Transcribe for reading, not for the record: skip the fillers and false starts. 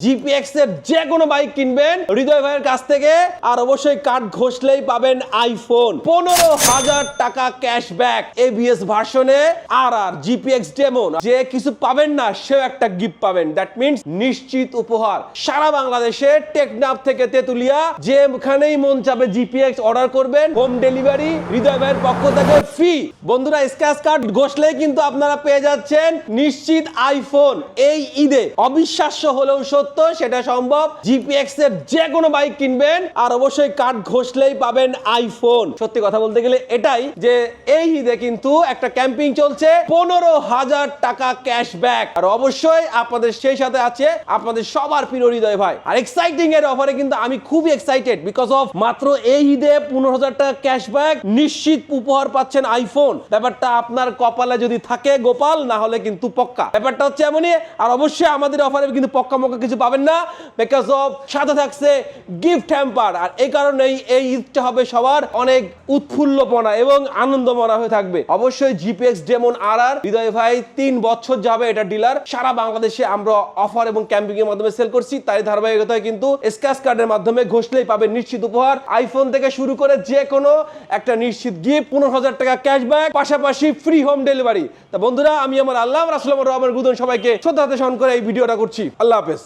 GPX এর যে কোনো বাইক কিনবেন হৃদয় ভাইয়ের কাছ থেকে, আর অবশ্যই কার্ড ঘষলেই পাবেন আইফোন 15,000 টাকা ক্যাশব্যাক এবিএস ভার্সনে। আর জিপিএক্স ডেমো যে কিছু পাবেন না সেও একটা গিফট পাবেন। দ্যাট মিন্স নিশ্চিত উপহার। সারা বাংলাদেশে টেকনাফ থেকে তেতুলিয়া যেখানেই মন চাবে জিপিএক্স অর্ডার করবেন, হোম ডেলিভারি হৃদয় ভাইয়ের পক্ষ থেকে ফ্রি। বন্ধুরা, স্ক্র্যাচ কার্ড ঘষলেই কিন্তু আপনারা পেয়ে যাচ্ছেন নিশ্চিত আইফোন এই ঈদে। অবিশ্বাস্য হলেও সত্য, সেটা সম্ভব। জিপিএক্স এর যে কোনো বাইক কিনবেন আর অবশ্যই কার্ড ঘষলেই পাবেন আইফোন। সত্যি কথা বলতে গেলে এটাই যে এই ঈদে কিন্তু একটা ক্যাম্পিং চলছে, 15,000 টাকা ক্যাশব্যাক। আর অবশ্যই আপনাদের সেই সাথে আছে আপনাদের সবার প্রিয় হৃদয় ভাই। আর এক্সাইটিং এর অফারে কিন্তু আমি খুবই এক্সাইটেড বিকজ অফ মাত্র এই ঈদে 15,000 টাকা ক্যাশব্যাক, নিশ্চিত উপহার পাচ্ছেন আইফোন। ব্যাপারটা আপনার কপালে যদি থাকে গোপাল, না হলে কিন্তু পক্কা। ব্যাপারটা হচ্ছে এমনই। আর অবশ্যই আমাদের অফারে কিন্তু পক্কা মক্কা কিছু পাবেন না, বিকজ অফ সাথে থাকছে গিফট হ্যাম্পার। আর এই কারণেই এই ঈদটা হবে সবার অনেক উৎফুল্লপনা এবং আনন্দমনা হয়ে থাকবে। অবশ্যই জিপিএক্স ডেমন আর হৃদয় ভাই 3 বছর যাবে এটা ডিলার। সারা বাংলাদেশে আমরা অফার এবং ক্যাম্পিং এর মাধ্যমে সেল করছি। তাই ধারাবাহিকতায় কিন্তু স্ক্র্যাচ কার্ডের মাধ্যমে ঘষলেই পাবেন নিশ্চিত উপহার, আইফোন থেকে শুরু করে যে কোনো একটা নিশ্চিত গিফট, 15,000 টাকা ক্যাশব্যাক, পাশাপাশি ফ্রি হোম ডেলিভারি। তা বন্ধুরা, আমি আমার আল্লাহ রাসূলুল্লাহ রহমান গুদন সবাইকে শ্রদ্ধাতে স্মরণ করে এই ভিডিওটা করছি। আল্লাহ হাফেজ।